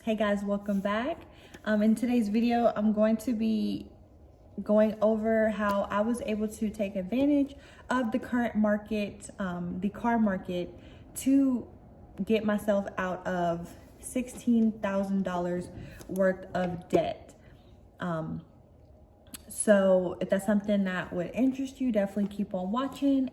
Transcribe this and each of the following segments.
Hey guys, welcome back. In today's video, I'm going to be going over how I was able to take advantage of the current market, the car market, to get myself out of $16,000 worth of debt. So if that's something that would interest you, definitely keep on watching.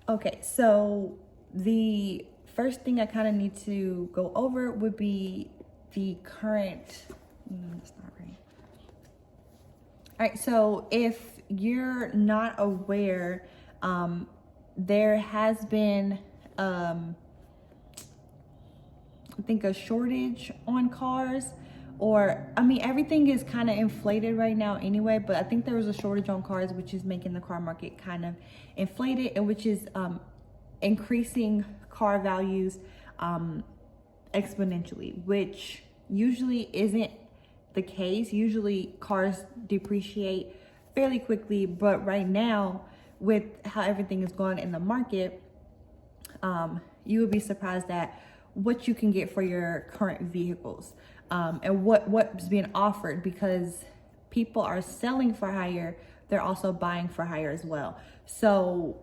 Okay, so the first thing I kind of need to go over would be the current, that's not right. All right, so if you're not aware, there has been, I think, a shortage on cars, or I mean, everything is kind of inflated right now anyway, but I think there was a shortage on cars, which is making the car market kind of inflated, and which is increasing car values exponentially, which usually isn't the case. Usually cars depreciate fairly quickly, but right now, with how everything is going in the market, you would be surprised at what you can get for your current vehicles, and what's being offered, because people are selling for higher, they're also buying for higher as well. So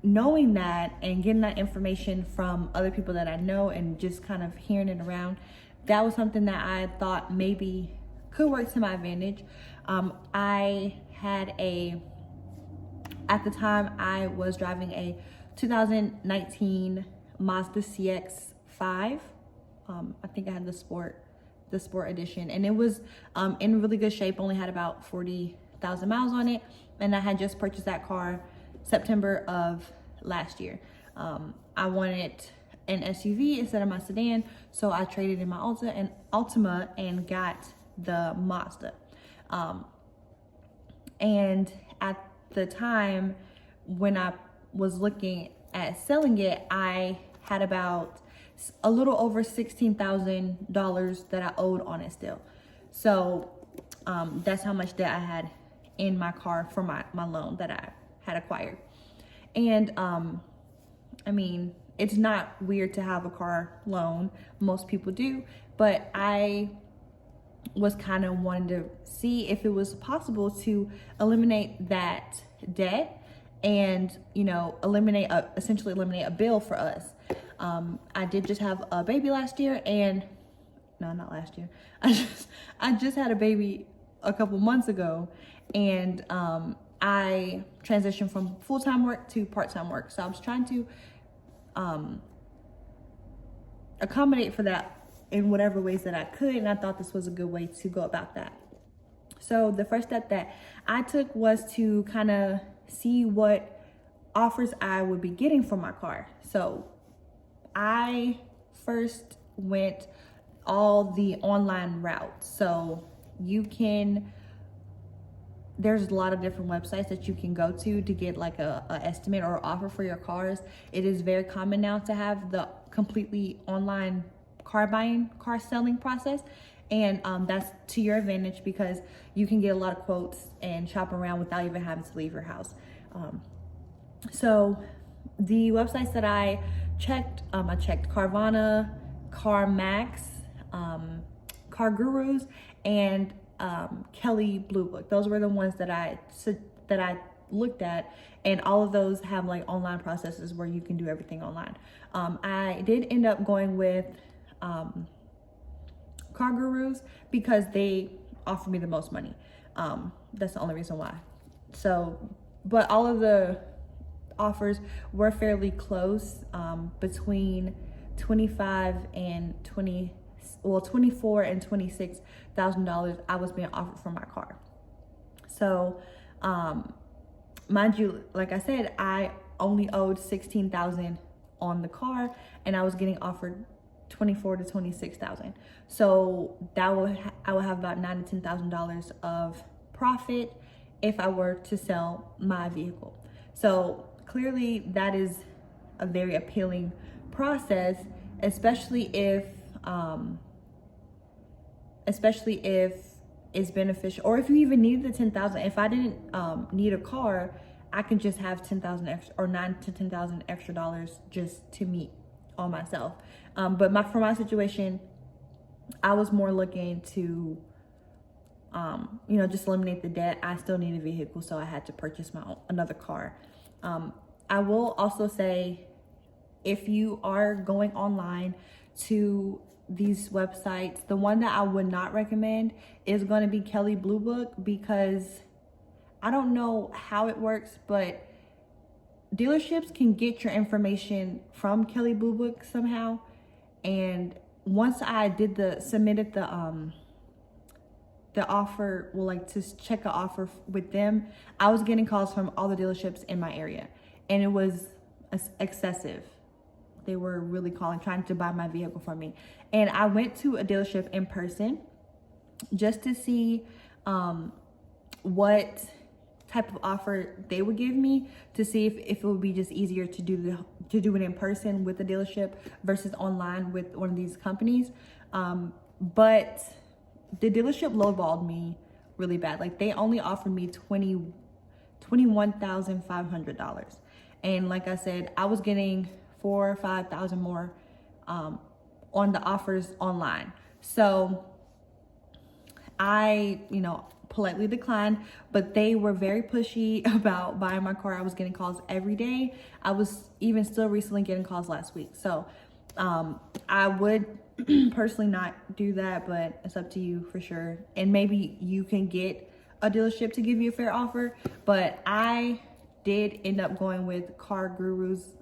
knowing that and getting that information from other people that I know and just kind of hearing it around, that was something that I thought maybe could work to my advantage. At the time, I was driving a 2019 Mazda CX-5, I think I had the sport edition, and it was in really good shape. Only had about 40,000 miles on it, and I had just purchased that car September of last year. I wanted an SUV instead of my sedan, so I traded in my Altima and got the Mazda. And at the time when I was looking at selling it, I had about a little over $16,000 that I owed on it still. So that's how much debt I had in my car for my loan that I had acquired. And I mean, it's not weird to have a car loan. Most people do, but I was kind of wanting to see if it was possible to eliminate that debt and, you know, essentially eliminate a bill for us. I did just have a baby last year, and no, not last year. I just had a baby a couple months ago, and I transitioned from full-time work to part-time work. So I was trying to accommodate for that in whatever ways that I could, and I thought this was a good way to go about that. So the first step that I took was to kind of see what offers I would be getting for my car. So I first went all the online routes. So there's a lot of different websites that you can go to get like a estimate or offer for your cars. It is very common now to have the completely online car selling process, and that's to your advantage because you can get a lot of quotes and shop around without even having to leave your house. So the websites that I checked Carvana, CarMax, Car Gurus, and Kelley Blue Book. Those were the ones that I looked at, and all of those have like online processes where you can do everything online. I did end up going with Car Gurus because they offer me the most money. That's the only reason why. So, but all of the offers were fairly close, between $24,000 and $26,000 I was being offered for my car. So, mind you, like I said, I only owed $16,000 on the car, and I was getting offered $24,000 to $26,000. So I would have about $9,000 to $10,000 of profit if I were to sell my vehicle. So clearly that is a very appealing process, especially if is beneficial, or if you even need the 10,000. If I didn't need a car, I can just have 10,000 extra, or 9 to 10,000 extra dollars just to meet on myself. But for my situation, I was more looking to, just eliminate the debt. I still need a vehicle, so I had to purchase another car. I will also say, if you are going online to these websites, the one that I would not recommend is going to be Kelley Blue Book, because I don't know how it works, but dealerships can get your information from Kelley Blue Book somehow. And once I submitted the offer, to check an offer with them, I was getting calls from all the dealerships in my area, and it was excessive. They were really calling, trying to buy my vehicle from me. And I went to a dealership in person just to see what type of offer they would give me, to see if it would be just easier to do it in person with the dealership versus online with one of these companies. But the dealership lowballed me really bad. Like, they only offered me $21,500. And like I said, I was getting 4,000 or 5,000 more on the offers online. So I, politely declined, but they were very pushy about buying my car. I was getting calls every day. I was even still recently getting calls last week. So I would personally not do that, but it's up to you for sure. And maybe you can get a dealership to give you a fair offer, but I did end up going with Car Gurus.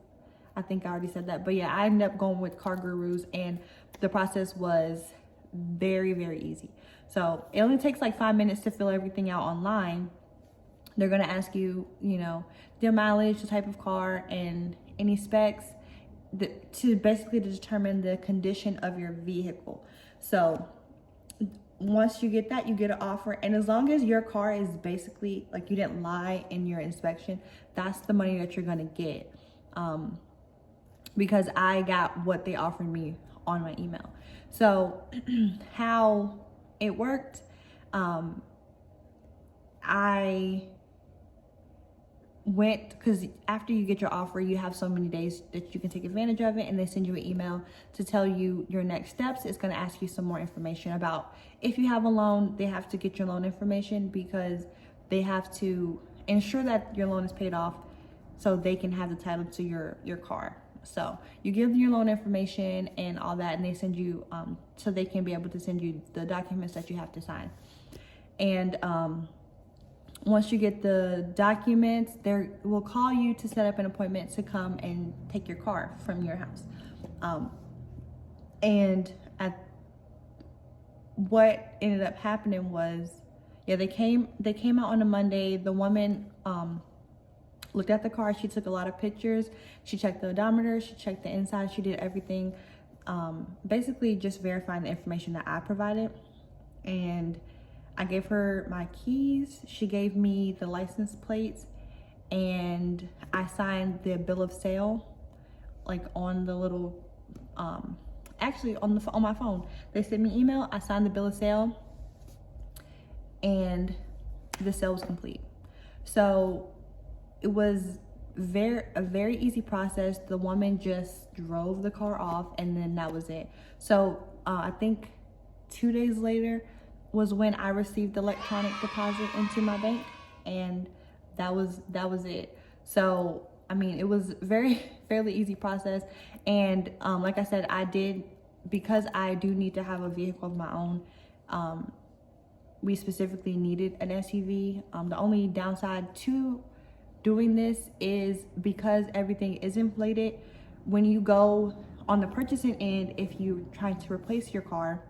I think I already said that, but yeah, I ended up going with Car Gurus, and the process was very, very easy. So it only takes like 5 minutes to fill everything out online. They're gonna ask you, their mileage, the type of car, and any specs to basically determine the condition of your vehicle. So once you get that, you get an offer, and as long as your car is basically, like, you didn't lie in your inspection, that's the money that you're gonna get. Because I got what they offered me on my email. So how it worked, I went, because after you get your offer, you have so many days that you can take advantage of it, and they send you an email to tell you your next steps. It's going to ask you some more information about if you have a loan. They have to get your loan information, because they have to ensure that your loan is paid off so they can have the title to your car. So you give them your loan information and all that, and they send you, so they can be able to send you the documents that you have to sign. And once you get the documents, they will call you to set up an appointment to come and take your car from your house. And what ended up happening was, they came out on a Monday. The woman looked at the car. She took a lot of pictures. She checked the odometer. She checked the inside. She did everything, basically just verifying the information that I provided. And I gave her my keys. She gave me the license plates, and I signed the bill of sale, like on the little, actually on my phone. They sent me email. I signed the bill of sale, and the sale was complete. So it was a very easy process. The woman just drove the car off, and then that was it. So I think 2 days later was when I received the electronic deposit into my bank, and that was it. So I mean, it was fairly easy process. And like I said, because I do need to have a vehicle of my own, we specifically needed an SUV. The only downside to doing this is because everything is inflated. When you go on the purchasing end, if you're trying to replace your car,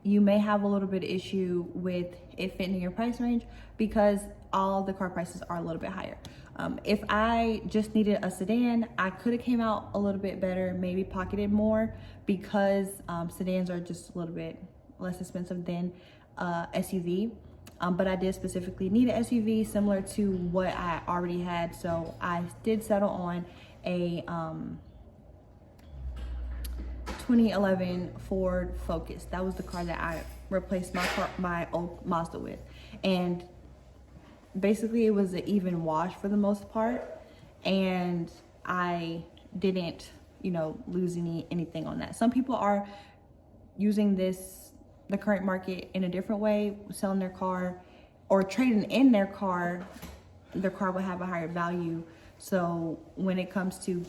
you may have a little bit of issue with it fitting in your price range, because all the car prices are a little bit higher. If I just needed a sedan, I could have came out a little bit better, maybe pocketed more, because sedans are just a little bit less expensive than SUV. But I did specifically need an SUV similar to what I already had. So I did settle on a 2011 Ford Focus. That was the car that I replaced my old Mazda with. And basically it was an even wash for the most part, and I didn't, you know, lose anything on that. Some people are using the current market in a different way, selling their car or trading in their car will have a higher value. So when it comes to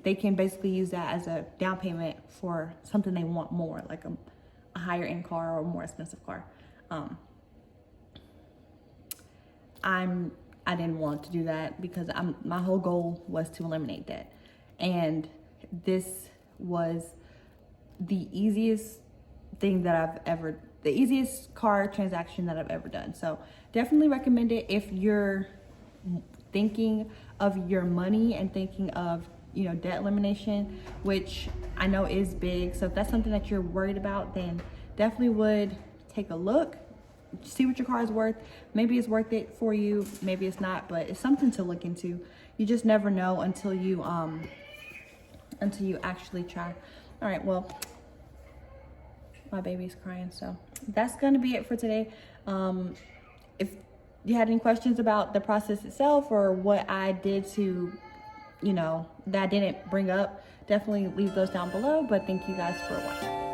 they can basically use that as a down payment for something they want more, like a higher end car or a more expensive car. I didn't want to do that because my whole goal was to eliminate debt. And this was the easiest the easiest car transaction that I've ever done. So definitely recommend it if you're thinking of your money and thinking of, you know, debt elimination, which I know is big. So if that's something that you're worried about, then definitely would take a look, see what your car is worth. Maybe it's worth it for you, maybe it's not, but it's something to look into. You just never know until you actually try. All right, well, my baby's crying, so that's gonna be it for today. If you had any questions about the process itself or what I did to, you know, that I didn't bring up, definitely leave those down below. But thank you guys for watching.